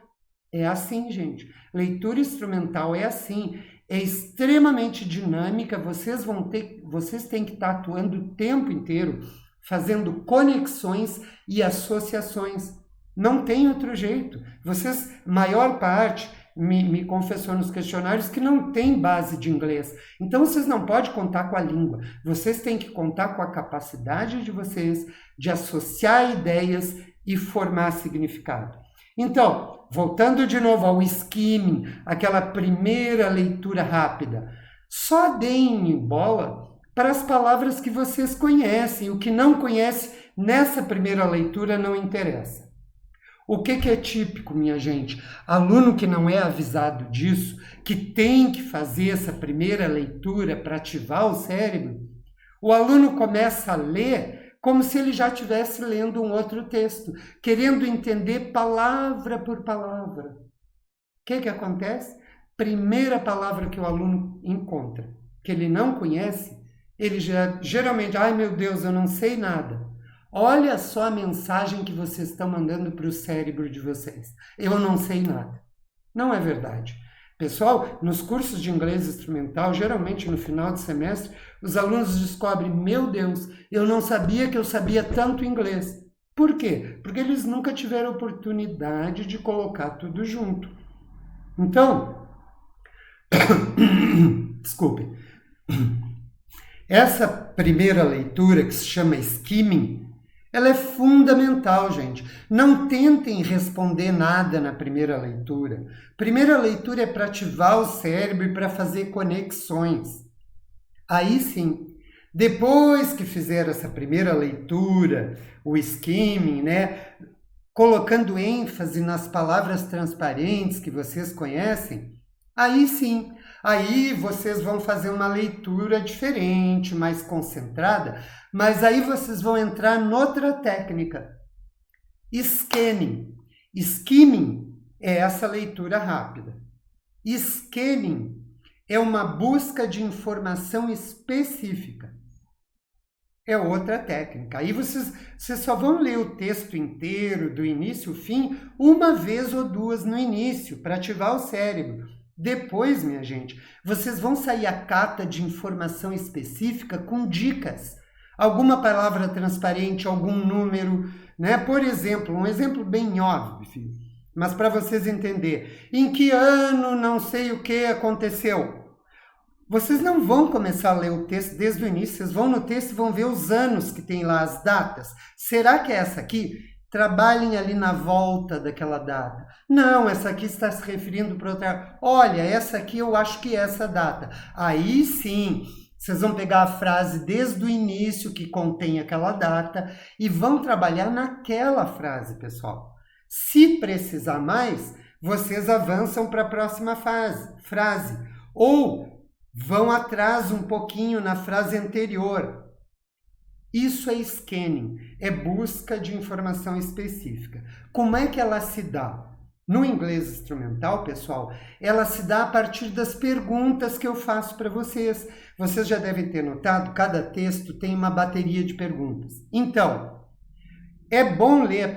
É assim, gente. Leitura instrumental é assim. É extremamente dinâmica. Vocês têm que estar atuando o tempo inteiro, fazendo conexões e associações. Não tem outro jeito. Vocês, maior parte, me confessou nos questionários que não tem base de inglês. Então, vocês não podem contar com a língua. Vocês têm que contar com a capacidade de vocês de associar ideias e formar significado. Então, voltando de novo ao skimming, aquela primeira leitura rápida, só deem bola para as palavras que vocês conhecem. O que não conhece nessa primeira leitura não interessa. O que é típico, minha gente? Aluno que não é avisado disso, que tem que fazer essa primeira leitura para ativar o cérebro, o aluno começa a ler como se ele já estivesse lendo um outro texto, querendo entender palavra por palavra. O que acontece? Primeira palavra que o aluno encontra, que ele não conhece, ele geralmente, ai meu Deus, eu não sei nada. Olha só a mensagem que vocês estão mandando para o cérebro de vocês. Eu não sei nada. Não é verdade. Pessoal, nos cursos de inglês instrumental, geralmente no final de semestre, os alunos descobrem, meu Deus, eu não sabia que eu sabia tanto inglês. Por quê? Porque eles nunca tiveram oportunidade de colocar tudo junto. Então, desculpe, essa primeira leitura que se chama skimming, ela é fundamental, gente. Não tentem responder nada na primeira leitura. Primeira leitura é para ativar o cérebro e para fazer conexões. Aí sim, depois que fizer essa primeira leitura, o skimming, né, colocando ênfase nas palavras transparentes que vocês conhecem, aí sim, aí vocês vão fazer uma leitura diferente, mais concentrada, mas aí vocês vão entrar noutra técnica. Scanning. Skimming é essa leitura rápida. Scanning é uma busca de informação específica. É outra técnica. Aí vocês só vão ler o texto inteiro, do início ao fim, uma vez ou duas no início, para ativar o cérebro. Depois, minha gente, vocês vão sair a cata de informação específica com dicas. Alguma palavra transparente, algum número, né? Por exemplo, um exemplo bem óbvio, mas para vocês entenderem. Em que ano não sei o que aconteceu? Vocês não vão começar a ler o texto desde o início, vocês vão no texto e vão ver os anos que tem lá, as datas. Será que é essa aqui? Trabalhem ali na volta daquela data. Não, essa aqui está se referindo para outra. Olha, essa aqui eu acho que é essa data. Aí sim, vocês vão pegar a frase desde o início que contém aquela data e vão trabalhar naquela frase, pessoal. Se precisar mais, vocês avançam para a próxima frase. Ou vão atrás um pouquinho na frase anterior. Isso é scanning, é busca de informação específica. Como é que ela se dá? No inglês instrumental, pessoal, ela se dá a partir das perguntas que eu faço para vocês. Vocês já devem ter notado, cada texto tem uma bateria de perguntas. Então, é bom ler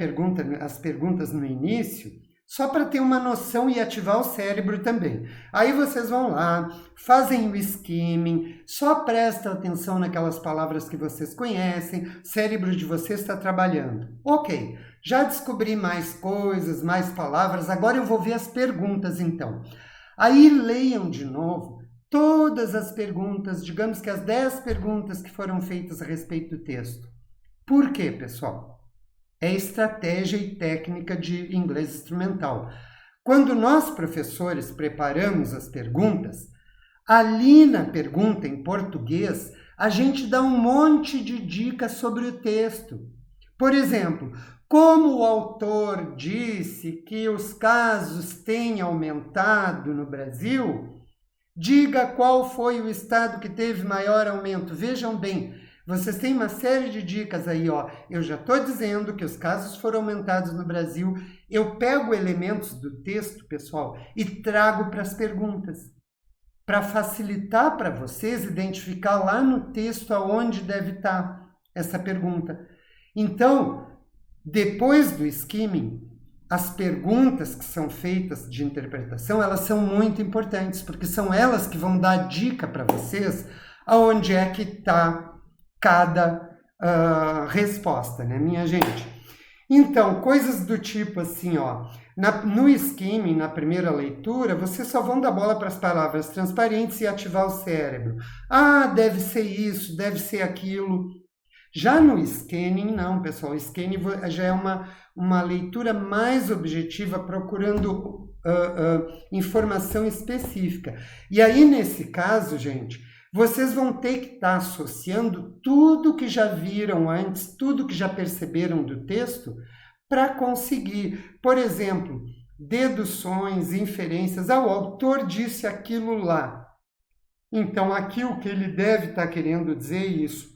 as perguntas no início, só para ter uma noção e ativar o cérebro também. Aí vocês vão lá, fazem o skimming, só prestam atenção naquelas palavras que vocês conhecem, o cérebro de vocês está trabalhando. Ok, já descobri mais coisas, mais palavras, agora eu vou ver as perguntas então. Aí leiam de novo todas as perguntas, digamos que as 10 perguntas que foram feitas a respeito do texto. Por quê, pessoal? É estratégia e técnica de inglês instrumental. Quando nós, professores, preparamos as perguntas, ali na pergunta em português, a gente dá um monte de dicas sobre o texto. Por exemplo, como o autor disse que os casos têm aumentado no Brasil, diga qual foi o estado que teve maior aumento. Vejam bem, vocês têm uma série de dicas aí, ó. Eu já estou dizendo que os casos foram aumentados no Brasil. Eu pego elementos do texto, pessoal, e trago para as perguntas, para facilitar para vocês identificar lá no texto aonde deve estar essa pergunta. Então, depois do skimming, as perguntas que são feitas de interpretação, elas são muito importantes, porque são elas que vão dar dica para vocês aonde é que está cada resposta, né, minha gente? Então, coisas do tipo assim, ó, no skimming, na primeira leitura, vocês só vão dar bola para as palavras transparentes e ativar o cérebro. Ah, deve ser isso, deve ser aquilo. Já no scanning, não, pessoal. O scanning já é uma leitura mais objetiva, procurando informação específica. E aí, nesse caso, gente, vocês vão ter que estar associando tudo que já viram antes, tudo que já perceberam do texto, para conseguir, por exemplo, deduções, inferências. Ah, o autor disse aquilo lá. Então, aqui o que ele deve estar querendo dizer é isso.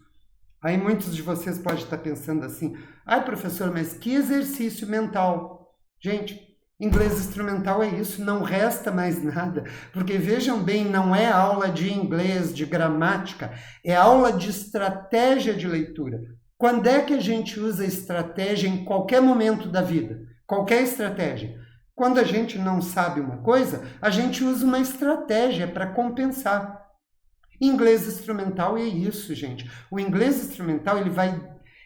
Aí muitos de vocês podem estar pensando assim, ai, professor, mas que exercício mental. Gente, inglês instrumental é isso, não resta mais nada, porque vejam bem, não é aula de inglês, de gramática, é aula de estratégia de leitura. Quando é que a gente usa estratégia em qualquer momento da vida? Qualquer estratégia. Quando a gente não sabe uma coisa, a gente usa uma estratégia para compensar. Inglês instrumental é isso, gente. O inglês instrumental,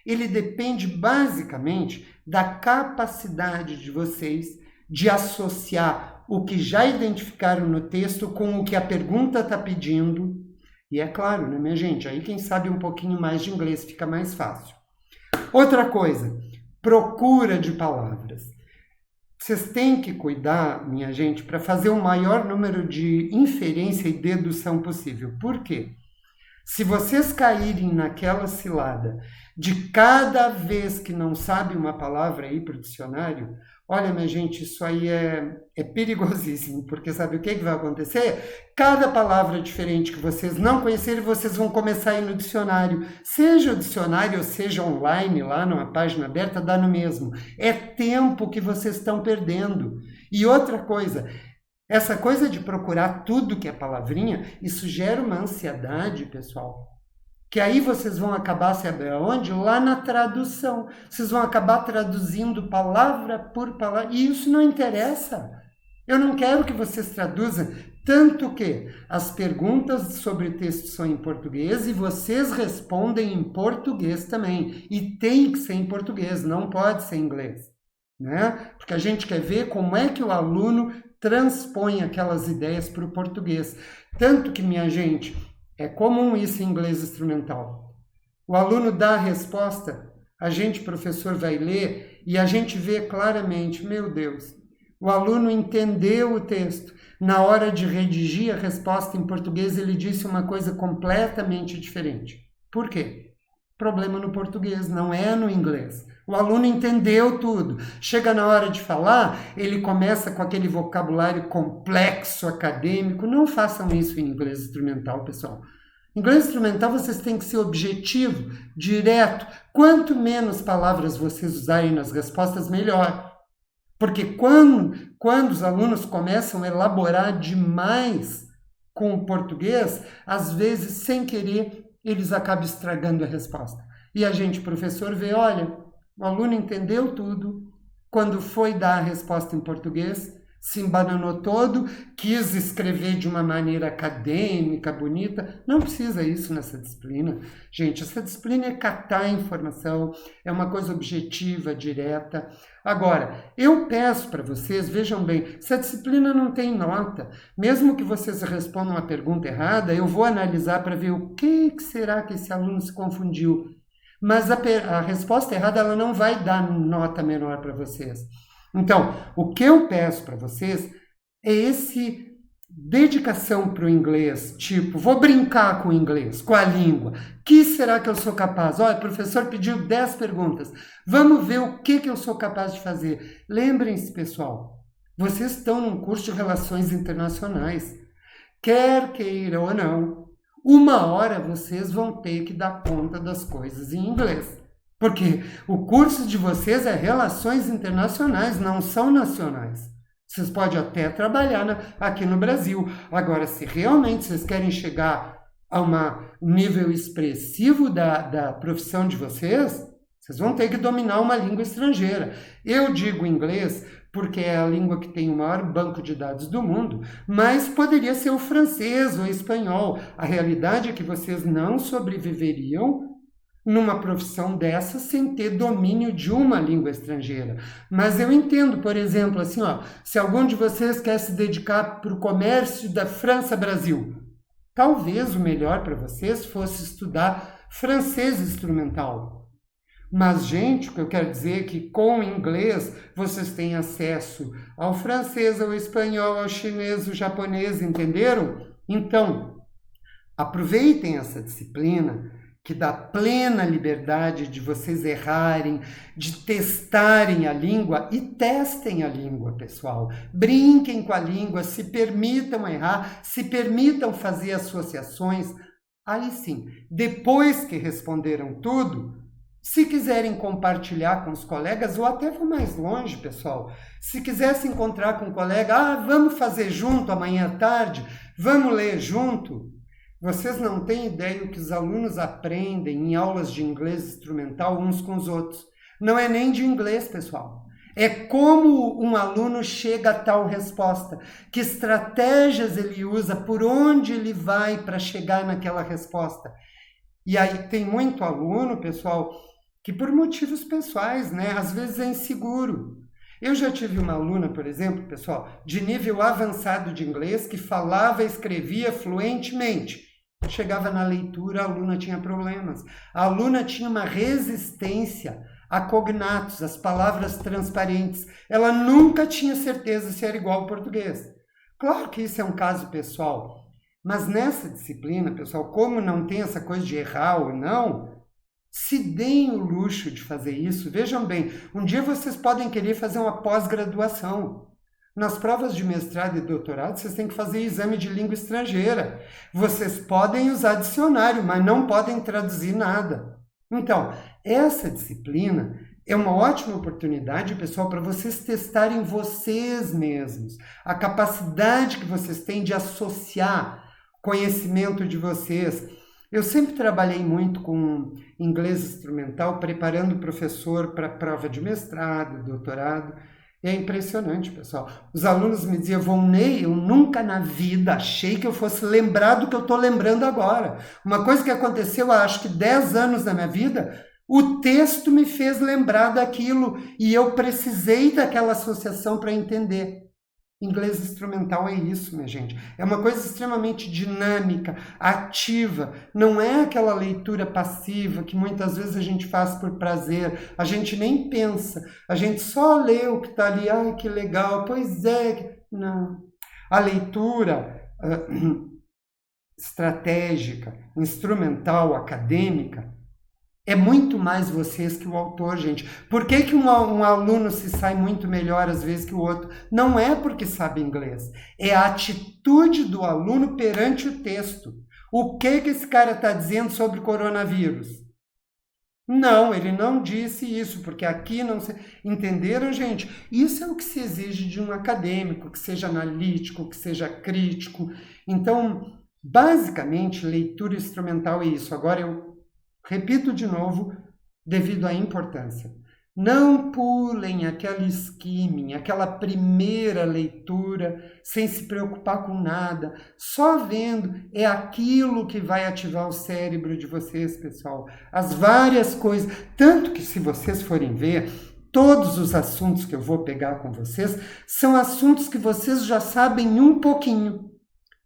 ele depende basicamente da capacidade de vocês de associar o que já identificaram no texto com o que a pergunta está pedindo. E é claro, né, minha gente? Aí quem sabe um pouquinho mais de inglês fica mais fácil. Outra coisa, procura de palavras. Vocês têm que cuidar, minha gente, para fazer o maior número de inferência e dedução possível. Por quê? Se vocês caírem naquela cilada de cada vez que não sabe uma palavra ir para o dicionário, olha, minha gente, isso aí é perigosíssimo, porque sabe o que vai acontecer? Cada palavra diferente que vocês não conhecerem, vocês vão começar a ir no dicionário. Seja o dicionário ou seja online, lá numa página aberta, dá no mesmo. É tempo que vocês estão perdendo. E outra coisa, essa coisa de procurar tudo que é palavrinha, isso gera uma ansiedade, pessoal. Que aí vocês vão acabar, sabe aonde? Lá na tradução. Vocês vão acabar traduzindo palavra por palavra. E isso não interessa. Eu não quero que vocês traduzam. Tanto que as perguntas sobre o texto são em português e vocês respondem em português também. E tem que ser em português, não pode ser em inglês. Né? Porque a gente quer ver como é que o aluno transpõe aquelas ideias para o português. Tanto que, minha gente, é comum isso em inglês instrumental. O aluno dá a resposta, a gente, professor, vai ler e a gente vê claramente, meu Deus, o aluno entendeu o texto. Na hora de redigir a resposta em português, ele disse uma coisa completamente diferente. Por quê? Problema no português, não é no inglês. O aluno entendeu tudo. Chega na hora de falar, ele começa com aquele vocabulário complexo, acadêmico. Não façam isso em inglês instrumental, pessoal. Inglês instrumental vocês têm que ser objetivo, direto. Quanto menos palavras vocês usarem nas respostas, melhor. Porque quando os alunos começam a elaborar demais com o português, às vezes, sem querer, eles acabam estragando a resposta. E a gente, professor, vê, olha, o aluno entendeu tudo, quando foi dar a resposta em português, se embananou todo, quis escrever de uma maneira acadêmica, bonita. Não precisa isso nessa disciplina. Gente, essa disciplina é catar a informação, é uma coisa objetiva, direta. Agora, eu peço para vocês, vejam bem, essa disciplina não tem nota. Mesmo que vocês respondam a pergunta errada, eu vou analisar para ver o que será que esse aluno se confundiu. Mas a resposta errada ela não vai dar nota menor para vocês. Então, o que eu peço para vocês é esse dedicação para o inglês, tipo, vou brincar com o inglês, com a língua. Que será que eu sou capaz? Olha, o professor pediu 10 perguntas. Vamos ver o que eu sou capaz de fazer. Lembrem-se, pessoal, vocês estão num curso de Relações Internacionais. Quer queira ou não, uma hora vocês vão ter que dar conta das coisas em inglês. Porque o curso de vocês é Relações Internacionais, não são nacionais. Vocês podem até trabalhar aqui no Brasil. Agora, se realmente vocês querem chegar a um nível expressivo da profissão de vocês, vocês vão ter que dominar uma língua estrangeira. Eu digo inglês porque é a língua que tem o maior banco de dados do mundo, mas poderia ser o francês ou o espanhol. A realidade é que vocês não sobreviveriam numa profissão dessa sem ter domínio de uma língua estrangeira. Mas eu entendo, por exemplo, assim, se algum de vocês quer se dedicar para o comércio da França-Brasil, talvez o melhor para vocês fosse estudar francês instrumental. Mas, gente, o que eu quero dizer é que com o inglês vocês têm acesso ao francês, ao espanhol, ao chinês, ao japonês, entenderam? Então, aproveitem essa disciplina que dá plena liberdade de vocês errarem, de testarem a língua e testem a língua, pessoal. Brinquem com a língua, se permitam errar, se permitam fazer associações. Aí sim, depois que responderam tudo, se quiserem compartilhar com os colegas, ou até vou mais longe, pessoal, se quiser se encontrar com um colega, vamos fazer junto amanhã à tarde, vamos ler junto. Vocês não têm ideia do que os alunos aprendem em aulas de inglês instrumental uns com os outros. Não é nem de inglês, pessoal. É como um aluno chega a tal resposta, que estratégias ele usa, por onde ele vai para chegar naquela resposta. E aí tem muito aluno, pessoal, que por motivos pessoais, né, às vezes é inseguro. Eu já tive uma aluna, por exemplo, pessoal, de nível avançado de inglês, que falava e escrevia fluentemente. Chegava na leitura, a aluna tinha problemas. A aluna tinha uma resistência a cognatos, as palavras transparentes. Ela nunca tinha certeza se era igual ao português. Claro que isso é um caso pessoal, mas nessa disciplina, pessoal, como não tem essa coisa de errar ou não, se deem o luxo de fazer isso. Vejam bem, um dia vocês podem querer fazer uma pós-graduação. Nas provas de mestrado e doutorado, vocês têm que fazer exame de língua estrangeira. Vocês podem usar dicionário, mas não podem traduzir nada. Então, essa disciplina é uma ótima oportunidade, pessoal, para vocês testarem vocês mesmos. A capacidade que vocês têm de associar conhecimento de vocês. Eu sempre trabalhei muito com inglês instrumental, preparando o professor para a prova de mestrado, doutorado. É impressionante, pessoal. Os alunos me diziam, Volney, eu nunca na vida achei que eu fosse lembrar do que eu estou lembrando agora. Uma coisa que aconteceu há, acho que 10 anos na minha vida, o texto me fez lembrar daquilo e eu precisei daquela associação para entender. Inglês instrumental é isso, minha gente. É uma coisa extremamente dinâmica, ativa. Não é aquela leitura passiva que muitas vezes a gente faz por prazer. A gente nem pensa. A gente só lê o que está ali. Ai, que legal. Pois é. Não. A leitura estratégica, instrumental, acadêmica, é muito mais vocês que o autor, gente. Por que um aluno se sai muito melhor às vezes que o outro? Não é porque sabe inglês. É a atitude do aluno perante o texto. O que esse cara está dizendo sobre coronavírus? Não, ele não disse isso, porque aqui não se... Entenderam, gente? Isso é o que se exige de um acadêmico, que seja analítico, que seja crítico. Então, basicamente, leitura instrumental é isso. Agora eu repito de novo, devido à importância. Não pulem aquela skimming, aquela primeira leitura, sem se preocupar com nada. Só vendo, é aquilo que vai ativar o cérebro de vocês, pessoal. As várias coisas. Tanto que, se vocês forem ver, todos os assuntos que eu vou pegar com vocês são assuntos que vocês já sabem um pouquinho.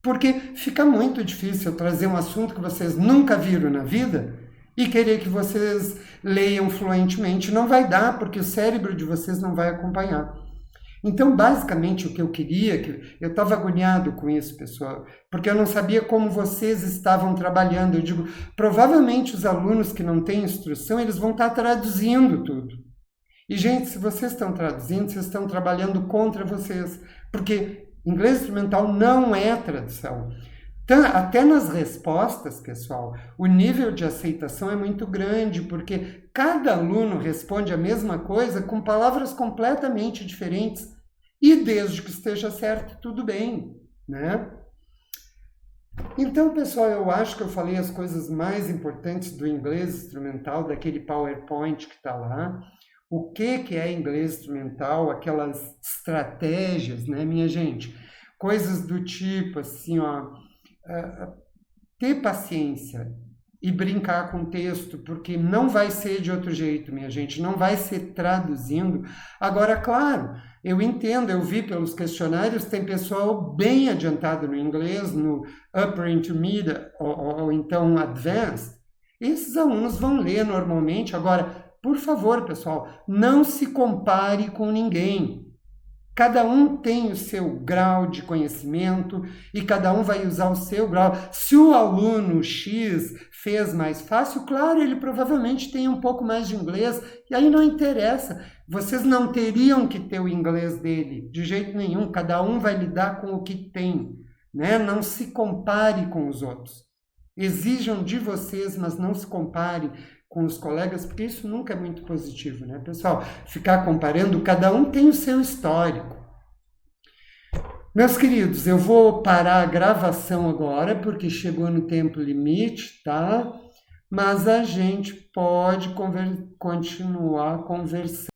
Porque fica muito difícil trazer um assunto que vocês nunca viram na vida e querer que vocês leiam fluentemente. Não vai dar, porque o cérebro de vocês não vai acompanhar. Então, basicamente, o que eu queria, eu estava agoniado com isso, pessoal, porque eu não sabia como vocês estavam trabalhando. Eu digo, provavelmente os alunos que não têm instrução, eles vão estar traduzindo tudo. E, gente, se vocês estão traduzindo, vocês estão trabalhando contra vocês, porque inglês instrumental não é tradução. Até nas respostas, pessoal, o nível de aceitação é muito grande, porque cada aluno responde a mesma coisa com palavras completamente diferentes, e desde que esteja certo, tudo bem, né? Então, pessoal, eu acho que eu falei as coisas mais importantes do inglês instrumental, daquele PowerPoint que está lá. O que é inglês instrumental, aquelas estratégias, né, minha gente? Coisas do tipo, assim, ó, ter paciência e brincar com o texto, porque não vai ser de outro jeito, minha gente, não vai ser traduzindo. Agora, claro, eu entendo, eu vi pelos questionários, tem pessoal bem adiantado no inglês, no Upper Intermediate ou então Advanced. Esses alunos vão ler normalmente. Agora, por favor, pessoal, não se compare com ninguém. Cada um tem o seu grau de conhecimento e cada um vai usar o seu grau. Se o aluno X fez mais fácil, claro, ele provavelmente tem um pouco mais de inglês, e aí não interessa. Vocês não teriam que ter o inglês dele, de jeito nenhum. Cada um vai lidar com o que tem, né? Não se compare com os outros. Exijam de vocês, mas não se compare com os colegas, porque isso nunca é muito positivo, né, pessoal? Ficar comparando, cada um tem o seu histórico. Meus queridos, eu vou parar a gravação agora, porque chegou no tempo limite, tá? Mas a gente pode continuar conversando.